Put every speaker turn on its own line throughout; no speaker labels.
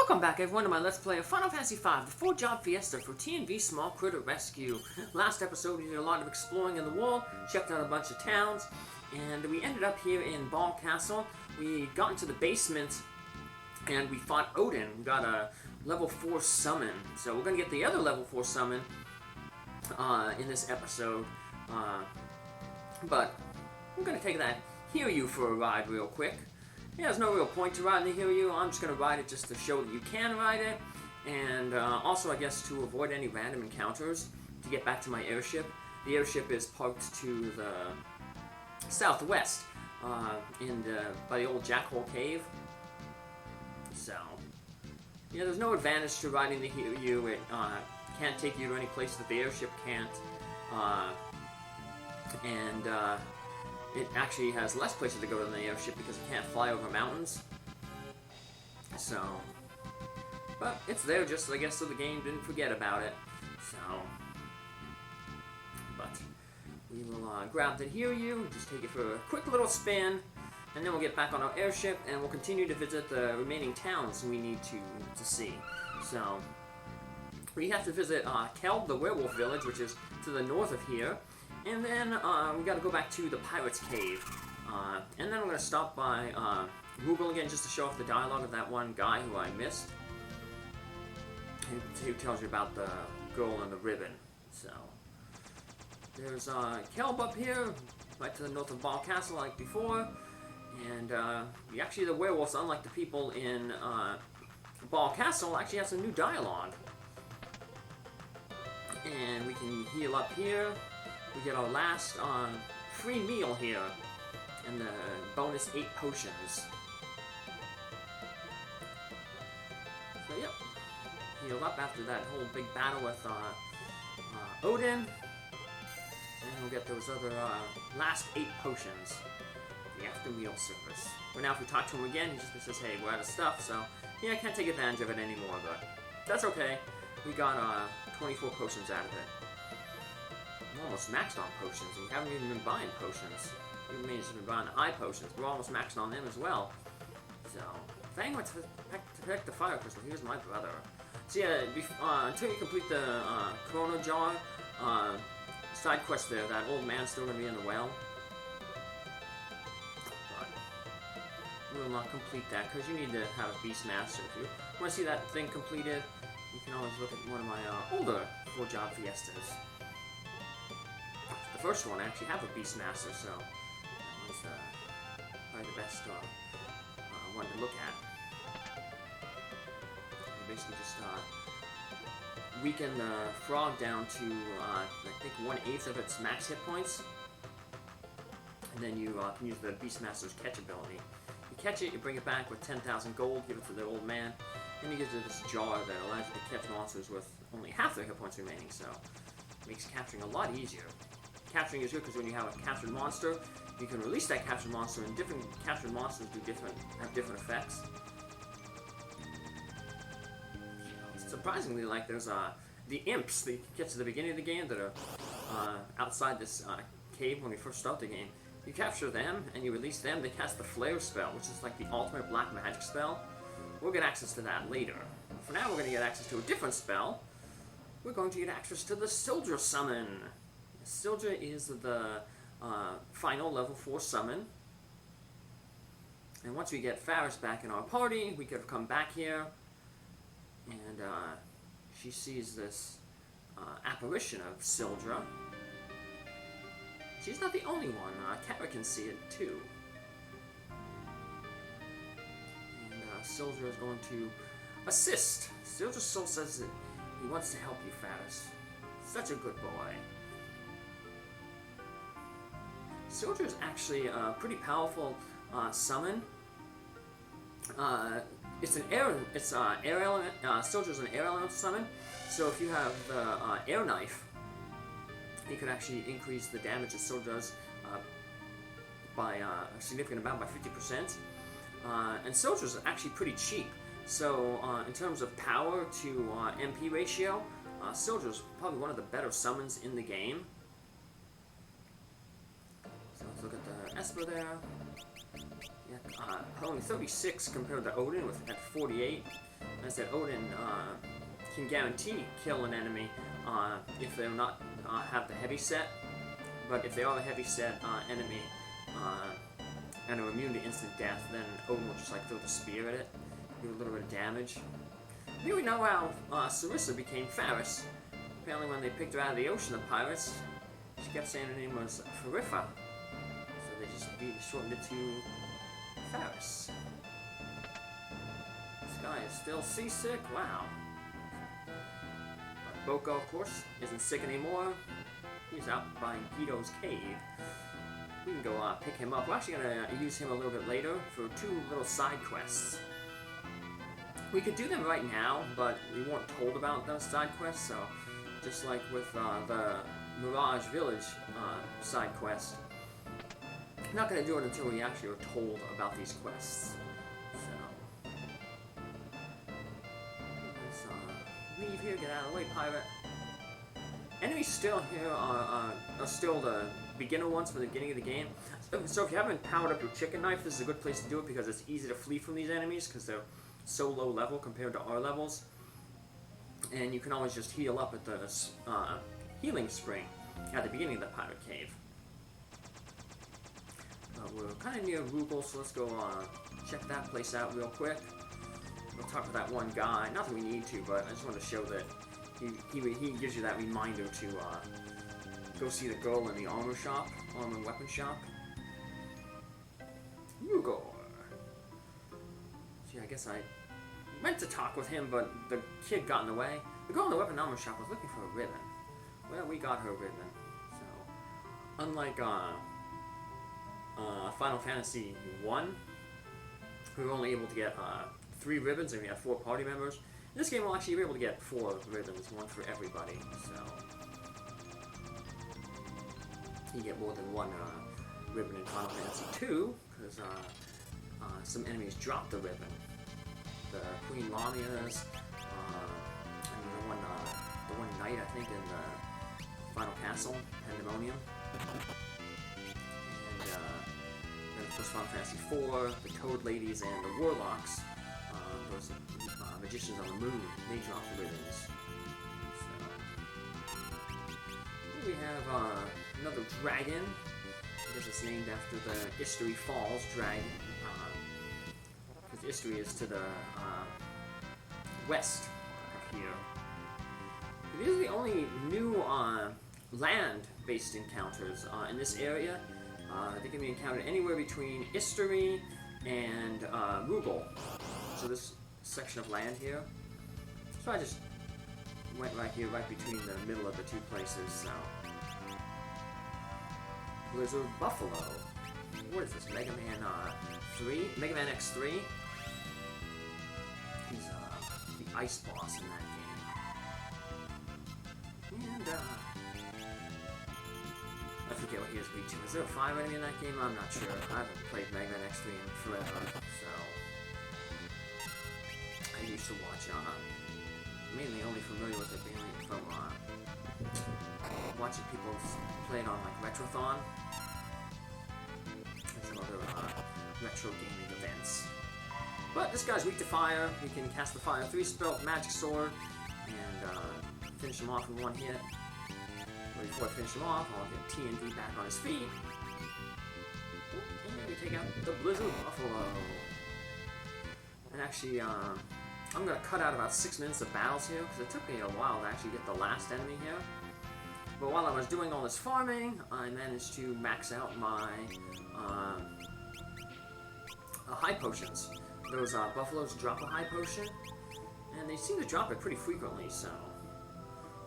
Welcome back everyone to my Let's Play of Final Fantasy V, the 4-job Fiesta for T&V Small Critter Rescue. Last episode we did a lot of exploring in the world, checked out a bunch of towns, and we ended up here in Ball Castle. We got into the basement and we fought Odin. We got a level 4 summon, so we're going to get the other level 4 summon in this episode. But we're going to take that Hiryu for a ride real quick. Yeah, there's no real point to riding the Hiryu. I'm just going to ride it just to show that you can ride it. And also, I guess, to avoid any random encounters to get back to my airship. The airship is parked to the southwest by the old Jackhole Cave. So, yeah, there's no advantage to riding the Hiryu. It can't take you to any place that the airship can't. It actually has less places to go than the airship because it can't fly over mountains. So, but it's there just, I guess, so the game didn't forget about it. So, but we will grab the Hiryu, just take it for a quick little spin, and then we'll get back on our airship and we'll continue to visit the remaining towns we need to see. So, we have to visit Kelb, the werewolf village, which is to the north of here. And then we got to go back to the Pirate's Cave. And then we're going to stop by Google again just to show off the dialogue of that one guy who I missed. Who tells you about the girl and the ribbon. So, there's Kelb up here, right to the north of Ball Castle like before. And actually the werewolves, unlike the people in Ball Castle, actually have some new dialogue. And we can heal up here. We get our last free meal here, and the bonus 8 potions. So yep, heal up after that whole big battle with Odin, and we'll get those other last 8 potions. The after meal service. But now if we talk to him again, he just says, "Hey, we're out of stuff." So yeah, I can't take advantage of it anymore, but that's okay. We got 24 potions out of it. I'm almost maxed on potions, and we haven't even been buying potions. We may have been buying the high potions. We're almost maxed on them as well. So, thank you to protect the fire crystal. Here's my brother. So yeah, until you complete the Chrono Jar side quest there, that old man's still going to be in the well. But we will not complete that, because you need to have a Beastmaster. If you want to see that thing completed, you can always look at one of my older 4-job Fiestas. The first one I actually have a Beastmaster, so that was probably the best one to look at. You basically just weaken the frog down to I think 1/8 of its max hit points, and then you can use the Beastmaster's catch ability. You catch it, you bring it back with 10,000 gold, give it to the old man, and he gives you this jar that allows you to catch monsters with only half their hit points remaining. So it makes capturing a lot easier. Capturing is good because when you have a captured monster, you can release that captured monster, and different captured monsters have different effects. Surprisingly, like there's the imps that you get to the beginning of the game that are outside this cave when we first start the game. You capture them and you release them. They cast the Flare spell, which is like the ultimate black magic spell. We'll get access to that later. For now, we're going to get access to a different spell. We're going to get access to the Sildra summon. Sildra is the final level 4 summon. And once we get Faris back in our party, we could come back here. And she sees this apparition of Sildra. She's not the only one. Cara can see it too. And Sildra is going to assist. Sildra's soul says that he wants to help you, Faris. Such a good boy. Sildra is actually a pretty powerful summon. It's an air element. Sildra is an air element summon. So if you have the air knife, you can actually increase the damage that Sildra does by a significant amount, by 50%. And Sildra is actually pretty cheap. So in terms of power to MP ratio, Sildra is probably one of the better summons in the game. So let's look at the Esper there. Yeah, only 36 compared to Odin at 48. I said Odin can guarantee kill an enemy if they're not have the heavy set. But if they are a heavy set enemy and are immune to instant death, then Odin will just like throw the spear at it, do a little bit of damage. Here we know how Sarissa became Faris. Apparently when they picked her out of the ocean, the pirates, she kept saying her name was Farifa. So they just shortened it to Faris. This guy is still seasick, wow. But Boko, of course, isn't sick anymore. He's out by Guido's cave. We can go pick him up. We're actually going to use him a little bit later for 2 little side quests. We could do them right now, but we weren't told about those side quests, so just like with the Mirage Village side quest, I'm not going to do it until we actually are told about these quests. So, let's leave here, get out of the way, pirate. Enemies still here are still the beginner ones from the beginning of the game. So if you haven't powered up your chicken knife, this is a good place to do it because it's easy to flee from these enemies because they're so low level compared to our levels. And you can always just heal up at the healing spring at the beginning of the pirate cave. We're kind of near Rugal, so let's go check that place out real quick. We'll talk to that one guy. Not that we need to, but I just want to show that he gives you that reminder to go see the girl in the armor and weapon shop. Rugal. Gee, I guess I meant to talk with him, but the kid got in the way. The girl in the weapon armor shop was looking for a ribbon. Well, we got her ribbon. So, unlike Final Fantasy 1, we were only able to get 3 ribbons, and we had 4 party members. In this game, we'll actually be able to get 4 ribbons, 1 for everybody. So, you get more than 1 ribbon in Final Fantasy 2, because some enemies drop the ribbon. The Queen Lamia's, and the one knight, I think, in the Final Castle, Pandemonium. And then, of course, Final Fantasy 4, the Toad Ladies, and the Warlocks, those magicians on the moon, they drop the ribbons. So, here we have another dragon. I guess it's named after the Istory Falls dragon. Because Istory is to the west of here. These are the only new land-based encounters in this area. They can be encountered anywhere between Istory and Rugal. So this section of land here. So I just went right here, right between the middle of the 2 places. So Blizzard Buffalo. What is this? Mega Man 3? Mega Man X3? He's the ice boss in that game. And I forget what he was weak to. Is there a 5 enemy in that game? I'm not sure. I haven't played Mega Man X3 in forever, so I used to watch mainly only familiar with it mainly from watching people play it on like Retrothon and some other retro gaming events. But this guy's weak to fire. We can cast the Fire 3 spell, Magic Sword, and finish him off in 1 hit. But before I finish him off, I'll get TNT back on his feet. And we take out the Blizzard Buffalo. And actually, I'm going to cut out about 6 minutes of battles here, because it took me a while to actually get the last enemy here. But while I was doing all this farming, I managed to max out my high potions. Those buffaloes drop a high potion, and they seem to drop it pretty frequently, so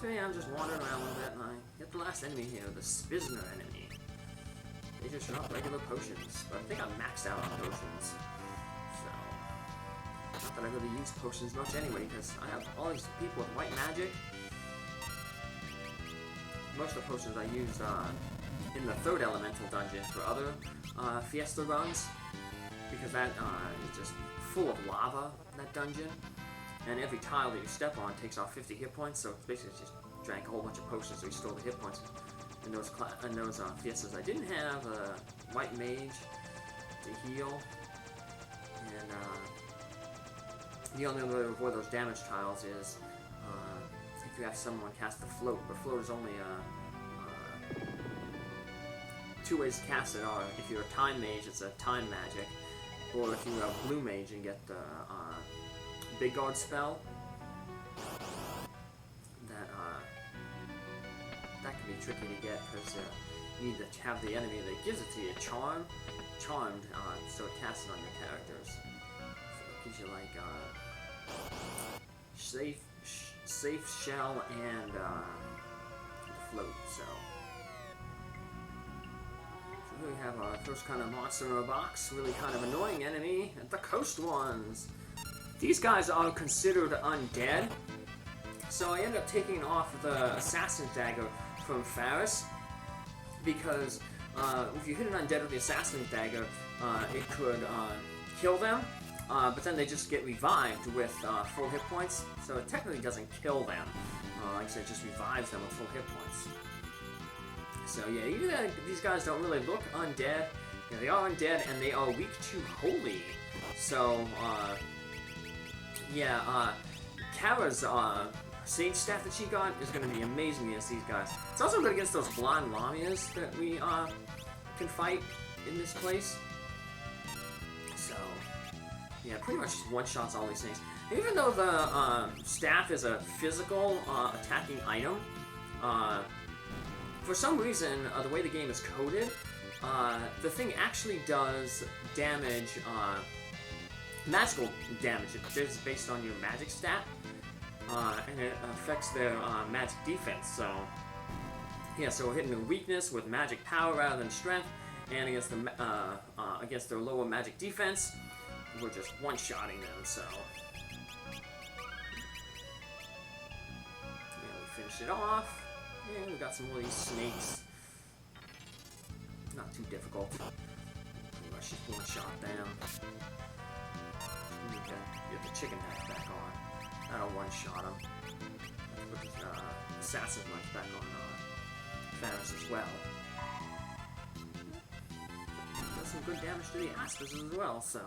yeah, I'm just wandering around a little bit, and I get the last enemy here, the Spizner enemy. They just drop regular potions, but I think I'm maxed out on potions. Not that I really use potions much anyway, because I have all these people with white magic. Most of the potions I used in the 3rd elemental dungeon for other Fiesta runs, because that is just full of lava, that dungeon, and every tile that you step on takes off 50 hit points, so it's basically just drank a whole bunch of potions to restore the hit points. In those Fiestas I didn't have a white mage to heal, and The only way to avoid those damage tiles is if you have someone cast the float, but float is only two ways to cast it are if you're a time mage, it's a time magic, or if you're a blue mage and get the big guard spell, that can be tricky to get because you need to have the enemy that gives it to you charmed, so it casts it on your characters. So it gives you like safe shell and float. So here we have our first kind of monster in a box, really kind of annoying enemy, the Coast Ones. These guys are considered undead, so I ended up taking off the Assassin's Dagger from Faris, because if you hit an undead with the Assassin's Dagger, it could kill them, but then they just get revived with full hit points, so it technically doesn't kill them. Like I said, it just revives them with full hit points. So yeah, even though these guys don't really look undead, yeah, they are undead and they are weak to holy. So yeah, Cara's Sage Staff that she got is going to be amazing against these guys. It's also good against those blonde Lamias that we can fight in this place. So yeah, pretty much one-shots all these things. Even though the staff is a physical attacking item, for some reason, the way the game is coded, the thing actually does damage, magical damage. It's based on your magic stat, and it affects their magic defense. So, yeah, so we're hitting a weakness with magic power rather than strength, and against their lower magic defense, we're just one-shotting them. So, yeah, we finish it off. And we got some more of these snakes. Not too difficult. Pretty much just one-shot them. You get the chicken knife back on. That'll one-shot them. Put the assassin's knife back on Faris as well. Does some good damage to the Asters as well, so.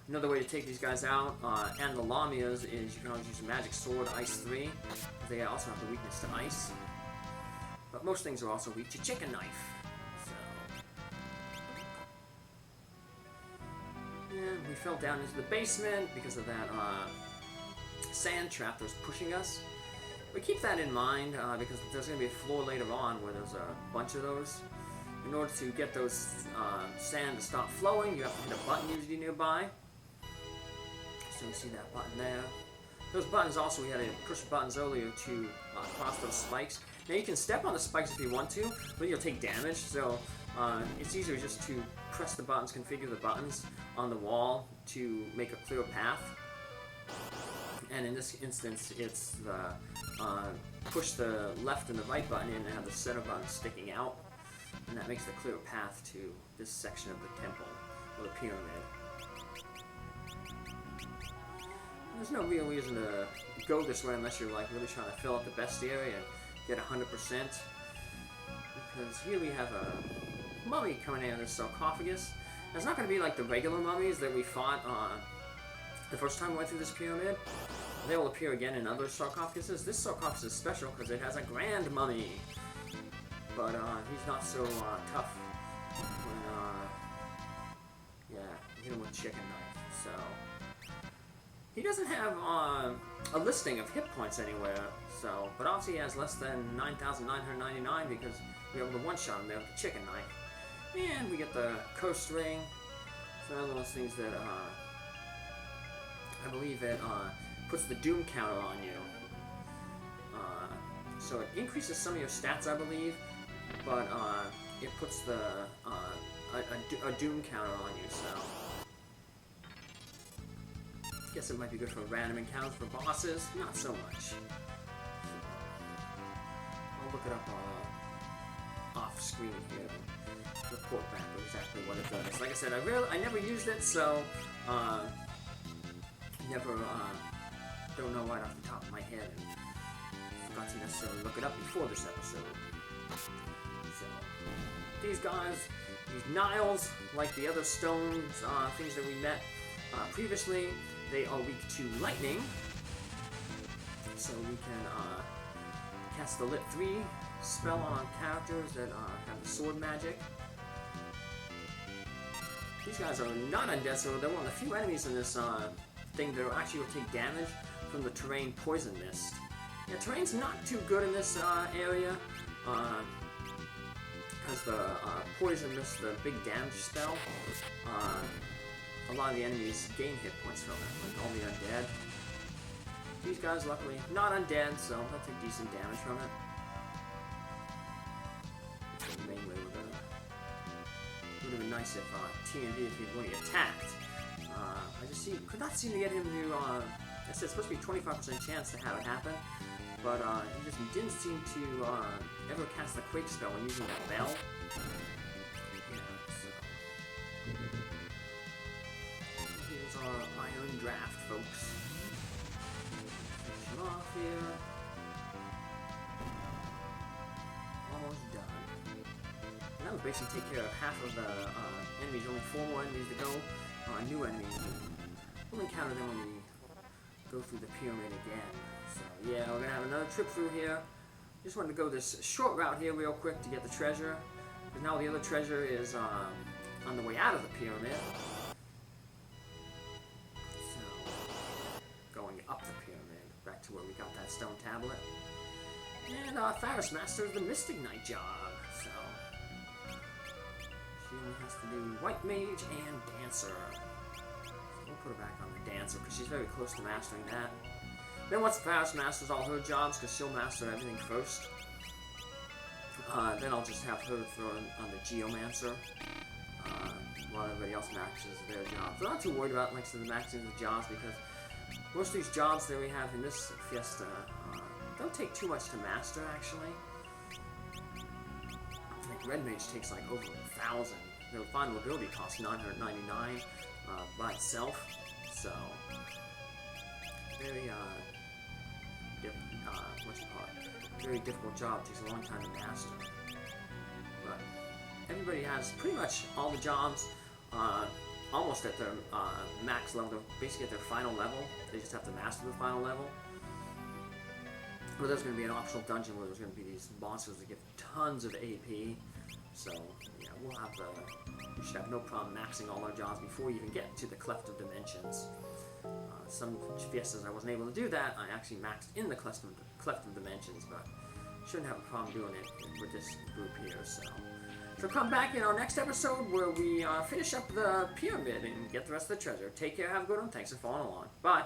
Another way to take these guys out, and the Lamias, is you can always use a Magic Sword, Ice 3. They also have the weakness to ice. But most things are also weak to Chicken Knife. So. And we fell down into the basement because of that sand trap that was pushing us. But keep that in mind, because there's going to be a floor later on where there's a bunch of those. In order to get those sand to stop flowing, you have to hit a button usually nearby. So you see that button there. Those buttons also, we had to push the buttons earlier to cross those spikes. Now you can step on the spikes if you want to, but you'll take damage, so it's easier just to press the buttons, configure the buttons on the wall to make a clear path. And in this instance, it's the push the left and the right button in and have the center button sticking out, and that makes the clear path to this section of the temple, or the pyramid. There's no real reason to go this way unless you're like really trying to fill up the best area and get 100%. Because here we have a mummy coming out of this sarcophagus. Now, it's not going to be like the regular mummies that we fought the first time we went through this pyramid. They will appear again in other sarcophaguses. This sarcophagus is special because it has a grand mummy. But he's not so tough when yeah, you hit him with chicken knife. So. He doesn't have a listing of hit points anywhere, so, but obviously he has less than 9,999 because we were able to one-shot him there with the chicken knife. And we get the coast ring. It's one of those things that I believe it puts the doom counter on you. So it increases some of your stats, I believe, but it puts the a doom counter on you. So. Guess it might be good for random encounters for bosses, not so much. I'll look it up off screen here and report back exactly what it does. Like I said, I never used it, so never don't know right off the top of my head, and forgot to necessarily look it up before this episode. So these guys, these Niles, like the other stones, things that we met previously, they are weak to lightning. So we can cast the Lit 3 spell on characters that have the sword magic. These guys are not undead, so they're one of the few enemies in this thing that actually will take damage from the terrain poison mist. Yeah, terrain's not too good in this area, because the poison mist, the big damage spell, a lot of the enemies gain hit points from it, like all the undead. These guys, luckily, not undead, so they'll take decent damage from it. That's the main way we're gonna. It would have been nice if TNV, if when he attacked. I just could not seem to get him to. I said it's supposed to be 25% chance to have it happen, but he just didn't seem to ever cast the Quake spell when using that bell. Yeah, so. Here's our Iron Draft, folks. Finish him off here. Almost done. And that would basically take care of half of the enemies. Only 4 more enemies to go. New enemies. We'll encounter them when we go through the pyramid again. So yeah, we're gonna have another trip through here. Just wanted to go this short route here real quick to get the treasure. Because now the other treasure is on the way out of the pyramid. So going up the pyramid, back to where we got that stone tablet. And Faris masters the Mystic Knight job. So she only has to do White Mage and Dancer. We'll put her back on the Dancer because she's very close to mastering that. Then once Faris masters all her jobs, because she'll master everything first, then I'll just have her throw on the Geomancer while everybody else maxes their jobs. I'm not too worried about, like I said, the maxing of the jobs, because most of these jobs that we have in this Fiesta don't take too much to master, actually. I think Red Mage takes like over 1,000. The final ability costs 999 by itself, so very very difficult job. Takes a long time to master. But everybody has pretty much all the jobs almost at their max level. They're basically at their final level. They just have to master the final level. But there's going to be an optional dungeon where there's going to be these monsters that give tons of AP. So yeah, we should have no problem maxing all our jobs before we even get to the Cleft of Dimensions. Some Fiestas I wasn't able to do that. I actually maxed in the Cleft of Dimensions, but shouldn't have a problem doing it with this group here. So come back in our next episode where we finish up the pyramid and get the rest of the treasure. Take care, have a good one. Thanks for following along. Bye.